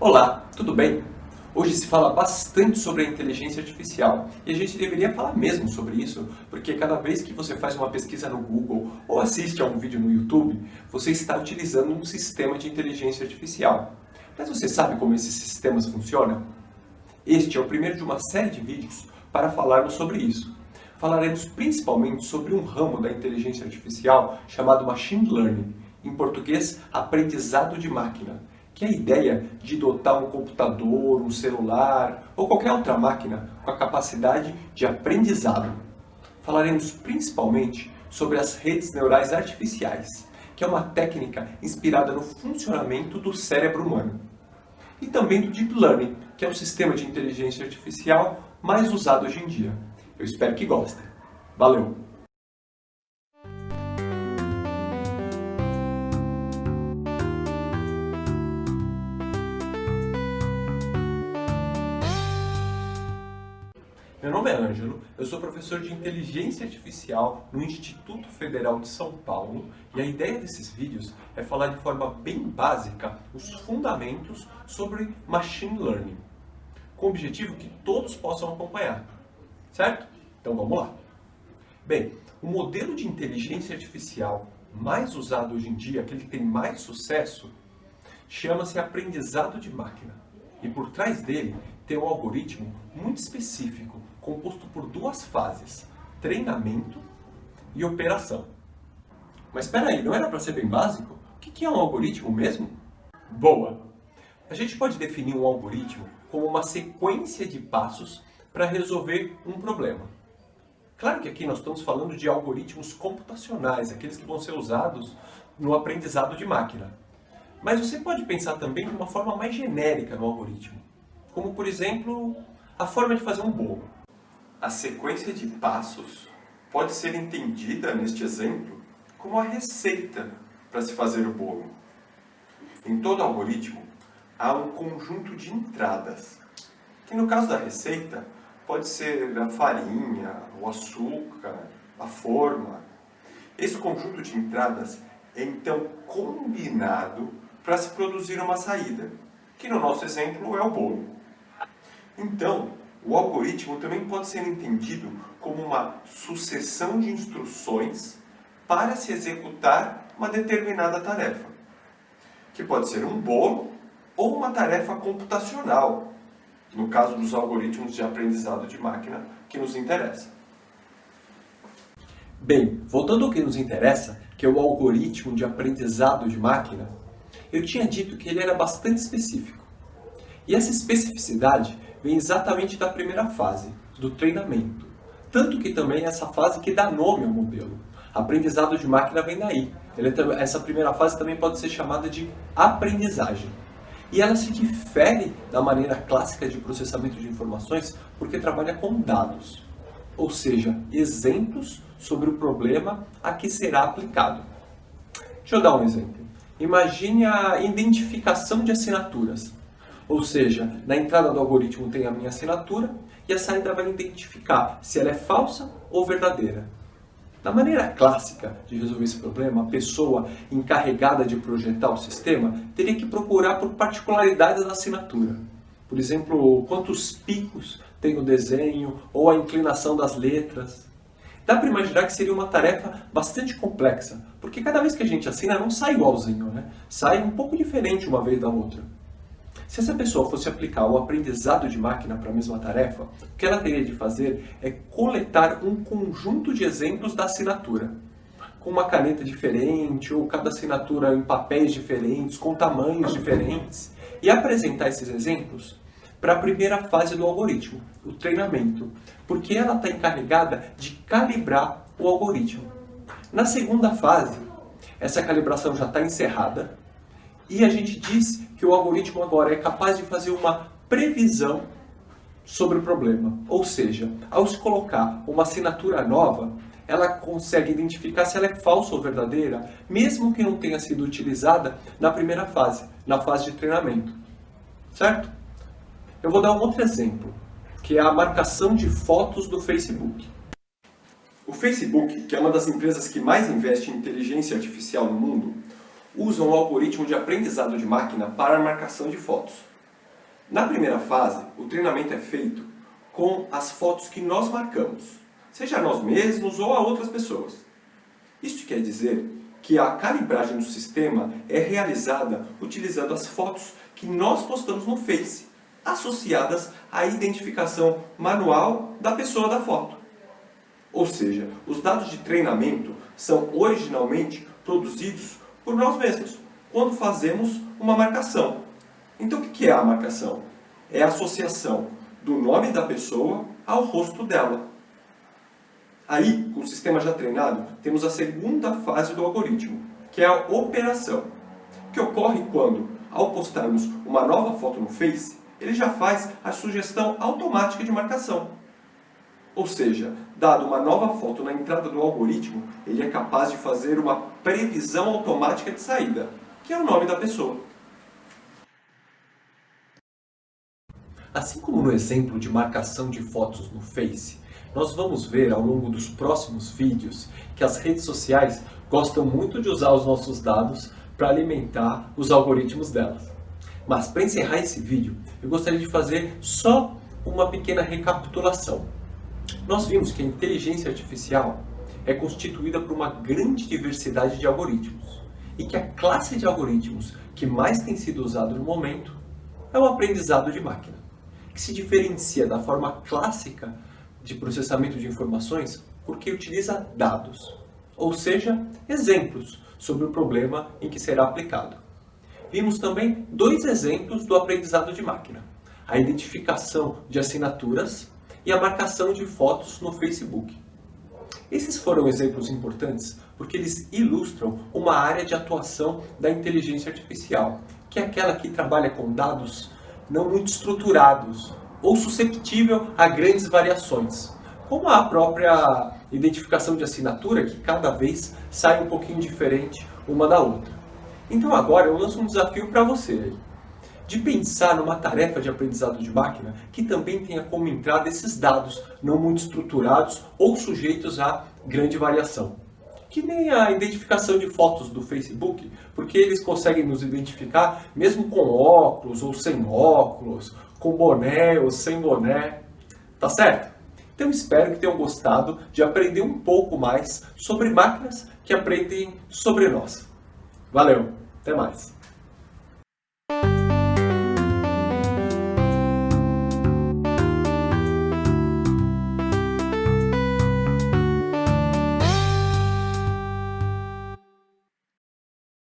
Olá, tudo bem? Hoje se fala bastante sobre a inteligência artificial e a gente deveria falar mesmo sobre isso, porque cada vez que você faz uma pesquisa no Google ou assiste a um vídeo no YouTube, você está utilizando um sistema de inteligência artificial. Mas você sabe como esses sistemas funcionam? Este é o primeiro de uma série de vídeos para falarmos sobre isso. Falaremos principalmente sobre um ramo da inteligência artificial chamado Machine Learning, em português, aprendizado de máquina, que é a ideia de dotar um computador, um celular ou qualquer outra máquina com a capacidade de aprendizado. Falaremos principalmente sobre as redes neurais artificiais, que é uma técnica inspirada no funcionamento do cérebro humano. E também do Deep Learning, que é o sistema de inteligência artificial mais usado hoje em dia. Eu espero que gostem. Valeu! Meu nome é Ângelo, eu sou professor de Inteligência Artificial no Instituto Federal de São Paulo e a ideia desses vídeos é falar de forma bem básica os fundamentos sobre Machine Learning, com o objetivo que todos possam acompanhar, certo? Então vamos lá! Bem, o modelo de inteligência artificial mais usado hoje em dia, aquele que tem mais sucesso, chama-se aprendizado de máquina e por trás dele tem um algoritmo muito específico, composto por duas fases, treinamento e operação. Mas espera aí, não era para ser bem básico? O que é um algoritmo mesmo? Boa! A gente pode definir um algoritmo como uma sequência de passos para resolver um problema. Claro que aqui nós estamos falando de algoritmos computacionais, aqueles que vão ser usados no aprendizado de máquina. Mas você pode pensar também de uma forma mais genérica no algoritmo, como por exemplo, a forma de fazer um bolo. A sequência de passos pode ser entendida, neste exemplo, como a receita para se fazer o bolo. Em todo algoritmo, há um conjunto de entradas, que no caso da receita, pode ser a farinha, o açúcar, a forma. Esse conjunto de entradas é então combinado para se produzir uma saída, que no nosso exemplo é o bolo. Então, o algoritmo também pode ser entendido como uma sucessão de instruções para se executar uma determinada tarefa, que pode ser um bolo ou uma tarefa computacional, no caso dos algoritmos de aprendizado de máquina que nos interessa. Bem, voltando ao que nos interessa, que é o algoritmo de aprendizado de máquina, eu tinha dito que ele era bastante específico. E essa especificidade vem exatamente da primeira fase, do treinamento. Tanto que também é essa fase que dá nome ao modelo. Aprendizado de máquina vem daí. Essa primeira fase também pode ser chamada de aprendizagem. E ela se difere da maneira clássica de processamento de informações porque trabalha com dados, ou seja, exemplos sobre o problema a que será aplicado. Deixa eu dar um exemplo. Imagine a identificação de assinaturas. Ou seja, na entrada do algoritmo tem a minha assinatura e a saída vai identificar se ela é falsa ou verdadeira. Da maneira clássica de resolver esse problema, a pessoa encarregada de projetar o sistema teria que procurar por particularidades da assinatura. Por exemplo, quantos picos tem o desenho ou a inclinação das letras. Dá para imaginar que seria uma tarefa bastante complexa, porque cada vez que a gente assina não sai igualzinho, né? Sai um pouco diferente uma vez da outra. Se essa pessoa fosse aplicar o aprendizado de máquina para a mesma tarefa, o que ela teria de fazer é coletar um conjunto de exemplos da assinatura, com uma caneta diferente, ou cada assinatura em papéis diferentes, com tamanhos diferentes, e apresentar esses exemplos para a primeira fase do algoritmo, o treinamento, porque ela está encarregada de calibrar o algoritmo. Na segunda fase, essa calibração já está encerrada, e a gente diz que o algoritmo agora é capaz de fazer uma previsão sobre o problema. Ou seja, ao se colocar uma assinatura nova, ela consegue identificar se ela é falsa ou verdadeira, mesmo que não tenha sido utilizada na primeira fase, na fase de treinamento. Certo? Eu vou dar um outro exemplo, que é a marcação de fotos do Facebook. O Facebook, que é uma das empresas que mais investe em inteligência artificial no mundo, usa um algoritmo de aprendizado de máquina para a marcação de fotos. Na primeira fase, o treinamento é feito com as fotos que nós marcamos, seja nós mesmos ou a outras pessoas. Isso quer dizer que a calibragem do sistema é realizada utilizando as fotos que nós postamos no Face, associadas à identificação manual da pessoa da foto. Ou seja, os dados de treinamento são originalmente produzidos por nós mesmos, quando fazemos uma marcação. Então o que é a marcação? É a associação do nome da pessoa ao rosto dela. Aí, com o sistema já treinado, temos a segunda fase do algoritmo, que é a operação, que ocorre quando, ao postarmos uma nova foto no Face, ele já faz a sugestão automática de marcação. Ou seja, dado uma nova foto na entrada do algoritmo, ele é capaz de fazer uma previsão automática de saída, que é o nome da pessoa. Assim como no exemplo de marcação de fotos no Face, nós vamos ver ao longo dos próximos vídeos que as redes sociais gostam muito de usar os nossos dados para alimentar os algoritmos delas. Mas para encerrar esse vídeo, eu gostaria de fazer só uma pequena recapitulação. Nós vimos que a inteligência artificial é constituída por uma grande diversidade de algoritmos e que a classe de algoritmos que mais tem sido usado no momento é o aprendizado de máquina, que se diferencia da forma clássica de processamento de informações porque utiliza dados, ou seja, exemplos sobre o problema em que será aplicado. Vimos também dois exemplos do aprendizado de máquina: a identificação de assinaturas e a marcação de fotos no Facebook. Esses foram exemplos importantes porque eles ilustram uma área de atuação da inteligência artificial, que é aquela que trabalha com dados não muito estruturados ou susceptível a grandes variações, como a própria identificação de assinatura, que cada vez sai um pouquinho diferente uma da outra. Então agora eu lanço um desafio para você, de pensar numa tarefa de aprendizado de máquina que também tenha como entrada esses dados não muito estruturados ou sujeitos a grande variação. Que nem a identificação de fotos do Facebook, porque eles conseguem nos identificar mesmo com óculos ou sem óculos, com boné ou sem boné, tá certo? Então espero que tenham gostado de aprender um pouco mais sobre máquinas que aprendem sobre nós. Valeu, até mais!